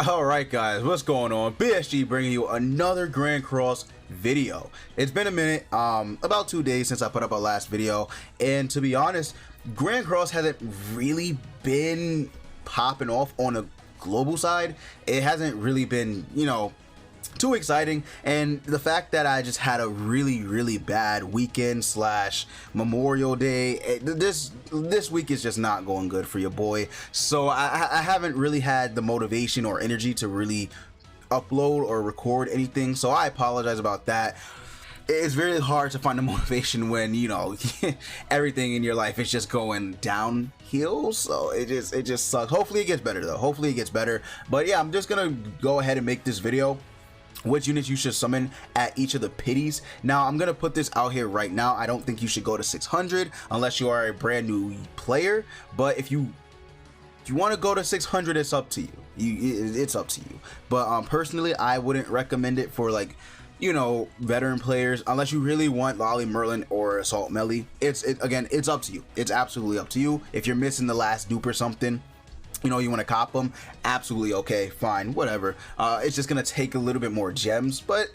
Alright guys, what's going on? BSG bringing you another Grand Cross video. It's been a minute, about 2 days since I put up a last video, and to be honest, Grand Cross hasn't really been popping off on a global side. It hasn't really been, too exciting, and the fact that I just had a really bad weekend slash Memorial Day, this week is just not going good for your boy. So I haven't really had the motivation or energy to really upload or record anything, so I apologize about that. It's very hard to find the motivation when everything in your life is just going downhill. So it just sucks. Hopefully it gets better though. Hopefully it gets better. But yeah, I'm just gonna go ahead and make this video which units you should summon at each of the pities. Now I'm gonna put this out here right now. I don't think you should go to 600 unless you are a brand new player, but if you want to go to 600, it's up to you. It's up to you. But personally, I wouldn't recommend it for veteran players unless you really want Lolly Merlin or Assault Melee. Again, it's up to you. It's absolutely up to you. If you're missing the last dupe or something, you want to cop them, absolutely okay, fine, whatever. It's just gonna take a little bit more gems, but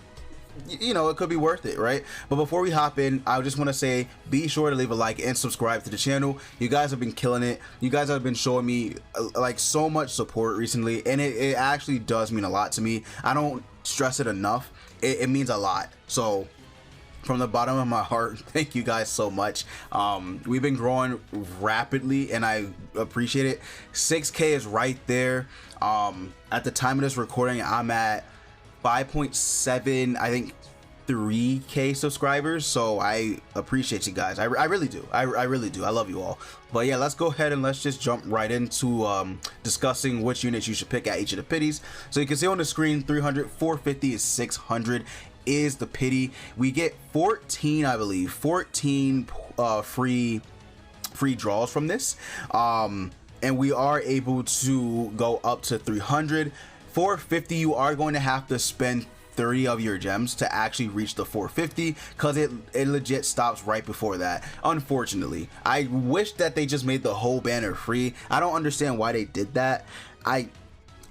it could be worth it, right? But before we hop in, I just want to say, be sure to leave a like and subscribe to the channel. You guys have been killing it. You guys have been showing me so much support recently, and it actually does mean a lot to me. I don't stress it enough. It means a lot. So from the bottom of my heart, thank you guys so much. We've been growing rapidly and I appreciate it. 6K is right there. At the time of this recording, I'm at 5.7, I think 3K subscribers, so I appreciate you guys. I really do. I really do. I love you all. But yeah, let's go ahead and let's just jump right into discussing which units you should pick at each of the pities. So you can see on the screen, 300, 450 is 600 is the pity. We get 14, I believe, 14 free draws from this, and we are able to go up to 300. 450, you are going to have to spend 30 of your gems to actually reach the 450, because it legit stops right before that, unfortunately. I wish that they just made the whole banner free. I don't understand why they did that.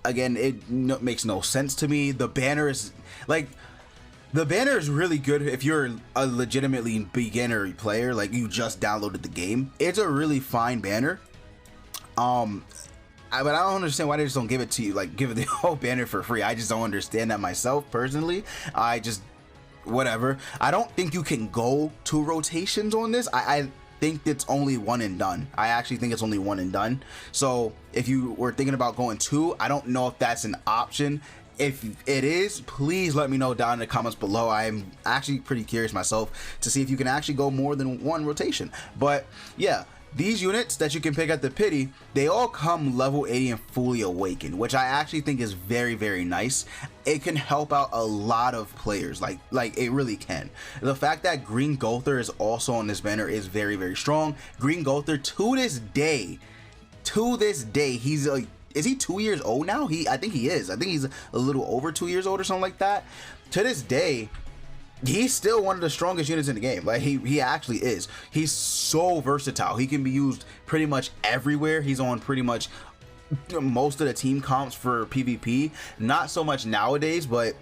Again, it makes no sense to me. The banner is really good if you're a legitimately beginner player, like you just downloaded the game. It's a really fine banner. But I don't understand why they just don't give it to you, give it the whole banner for free. I just don't understand that myself personally. Whatever. I don't think you can go 2 rotations on this. I think it's only 1 and done. I actually think it's only 1 and done. So if you were thinking about going 2, I don't know if that's an option. If it is, please let me know down in the comments below. I'm actually pretty curious myself to see if you can actually go more than 1 rotation. But yeah, these units that you can pick at the pity, they all come level 80 and fully awakened, which I actually think is very nice. It can help out a lot of players, like it really can. The fact that Green Gowther is also on this banner is very strong. Green Gowther, to this day, he's is he 2 years old now? I think he is. I think he's a little over 2 years old or something like that. To this day, he's still one of the strongest units in the game. He actually is. He's so versatile. He can be used pretty much everywhere. He's on pretty much most of the team comps for PvP. Not so much nowadays, but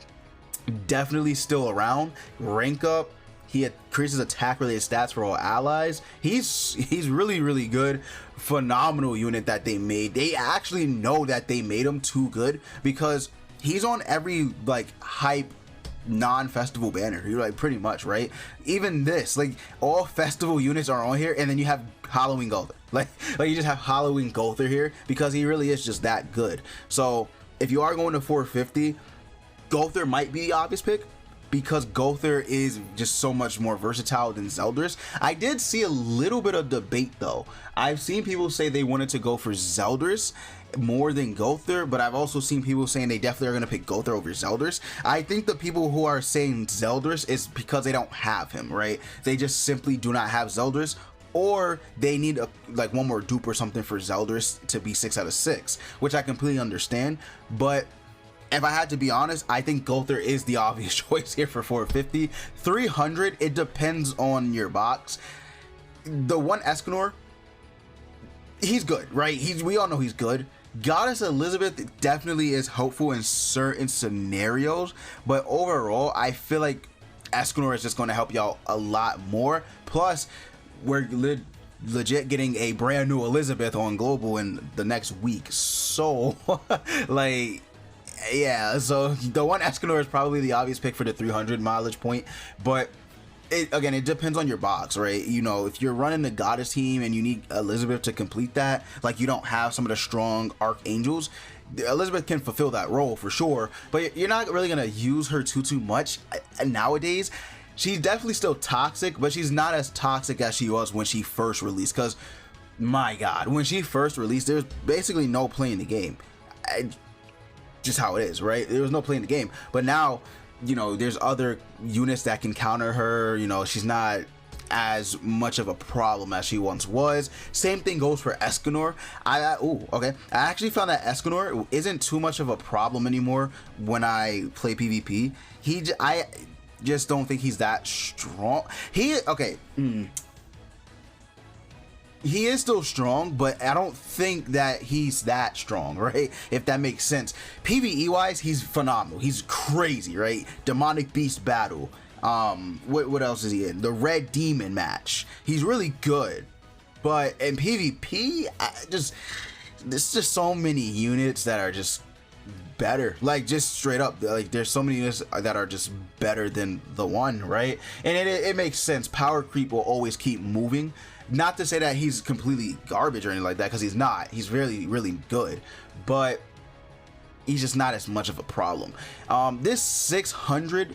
definitely still around. Rank up. He increases attack related stats for all allies. He's really good. Phenomenal unit that they made. They actually know that they made him too good, because he's on every hype non-festival banner. You're pretty much, right? Even this, all festival units are on here, and then you have Halloween Gowther. You just have Halloween Gowther here because he really is just that good. So if you are going to 450, Gowther might be the obvious pick, because Gowther is just so much more versatile than Zeldris. I did see a little bit of debate though. I've seen people say they wanted to go for Zeldris more than Gowther, but I've also seen people saying they definitely are going to pick Gowther over Zeldris. I think the people who are saying Zeldris is because they don't have him, right? They just simply do not have Zeldris, or they need one more dupe or something for Zeldris to be 6 out of 6, which I completely understand. But if I had to be honest, I think Gowther is the obvious choice here for 450. 300, it depends on your box. The one Escanor, he's good, right? We all know he's good. Goddess Elizabeth definitely is helpful in certain scenarios, but overall, I feel like Escanor is just going to help y'all a lot more. Plus, we're legit getting a brand new Elizabeth on Global in the next week. So, like, yeah, so the one Escanor is probably the obvious pick for the 300 mileage point, but again, it depends on your box, right? You know, if you're running the Goddess team and you need Elizabeth to complete that, like you don't have some of the strong Archangels, Elizabeth can fulfill that role for sure, but you're not really gonna use her too much nowadays. She's definitely still toxic, but she's not as toxic as she was when she first released, because my god, when she first released, there's basically no play in the game. Just how it is, right? There was no play in the game, but now, you know, there's other units that can counter her. You know, she's not as much of a problem as she once was. Same thing goes for Escanor. I actually found that Escanor isn't too much of a problem anymore when I play PvP. I just don't think he's that strong. He is still strong, but I don't think that he's that strong, right? If that makes sense. PvE wise, he's phenomenal. He's crazy, right? Demonic Beast Battle. What else is he in? The Red Demon match. He's really good. But in PvP, there's just so many units that are just better. Like, just straight up, like, there's so many units that are just better than the one, right? And it makes sense. Power creep will always keep moving. Not to say that he's completely garbage or anything like that, because he's not. He's really, really good, but he's just not as much of a problem. This 600,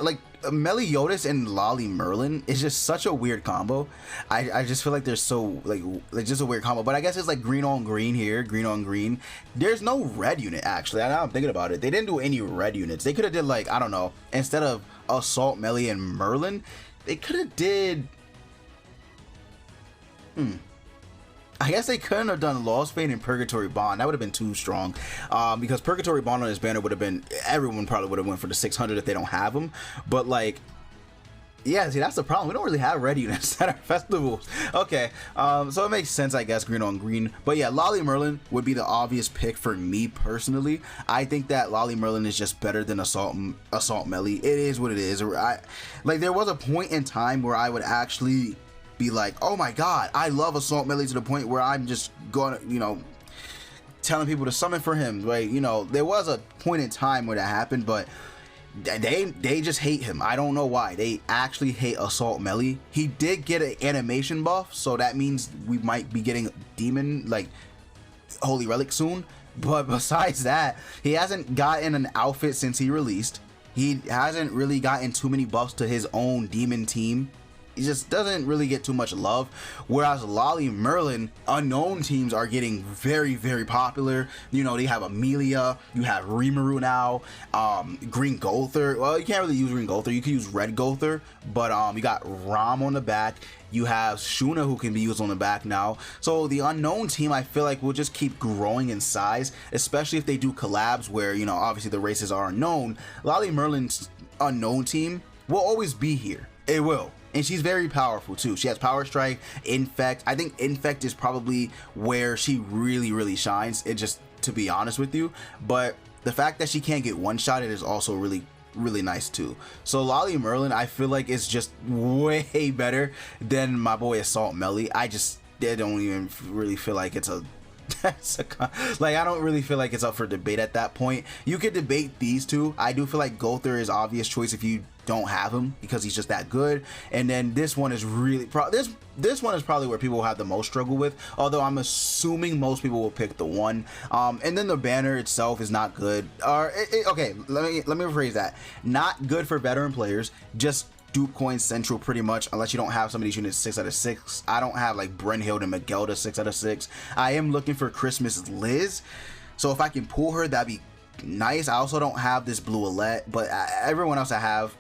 like Meliodas and Lolly Merlin, is just such a weird combo. I just feel like they're so like just a weird combo. But I guess it's like green on green here, green on green. There's no red unit actually. Now I'm thinking about it. They didn't do any red units. They could have did, like, I don't know, instead of Assault, Melee, and Merlin, they could have did. I guess they couldn't have done Lost Fate and Purgatory Bond. That would have been too strong, because Purgatory Bond on his banner would have been, everyone probably would have went for the 600 if they don't have them. But, like, yeah, see, that's the problem. We don't really have red units at our festivals. Okay, so it makes sense, I guess, green on green. But yeah, Lolly Merlin would be the obvious pick for me personally. I think that Lolly Merlin is just better than Assault Melee. It is what it is. Like, there was a point in time where I would actually be like, oh my god, I love Assault Melee, to the point where I'm just going to, you know, telling people to summon for him, right? You know, there was a point in time where that happened, but they just hate him. I don't know why. They actually hate Assault Melee. He did get an animation buff, so that means we might be getting Demon, like, Holy Relic soon. But besides that, he hasn't gotten an outfit since he released. He hasn't really gotten too many buffs to his own Demon team. He just doesn't really get too much love. Whereas Lolly Merlin, unknown teams are getting very, very popular. You know, they have Amelia, you have Rimuru now, Green Gowther. Well, you can't really use Green Gowther, you can use Red Gowther, but you got Ram on the back. You have Shuna, who can be used on the back now. So the unknown team, I feel like, will just keep growing in size, especially if they do collabs where, you know, obviously the races are unknown. Lolly Merlin's unknown team will always be here. It will. And she's very powerful too. She has Power Strike, Infect. I think Infect is probably where she really, really shines. It just, to be honest with you. But the fact that she can't get one-shotted is also really, really nice too. So Lolly Merlin, I feel like, is just way better than my boy Assault Melee. I don't even really feel like it's a like, I don't really feel like it's up for debate at that point. You could debate these two. I do feel like Gowther is obvious choice if you don't have him, because he's just that good. And then this one is really this one is probably where people will have the most struggle with, although I'm assuming most people will pick the one. And then the banner itself is not good. Okay, let me rephrase that. Not good for veteran players, just dupe coin central pretty much, unless you don't have some of these units 6 out of 6. I don't have like Brynhild and Magelda 6 out of 6. I am looking for Christmas Liz, so if I can pull her, that'd be nice. I also don't have this Blue Alette, but everyone else I have,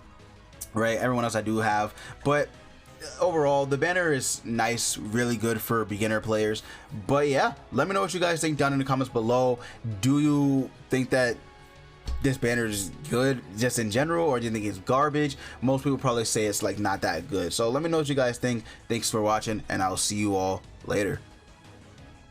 right? Everyone else I do have. But overall, the banner is nice, really good for beginner players. But yeah, let me know what you guys think down in the comments below. Do you think that this banner is good just in general, or do you think it's garbage? Most people probably say it's like not that good. So let me know what you guys think. Thanks for watching, and I'll see you all later.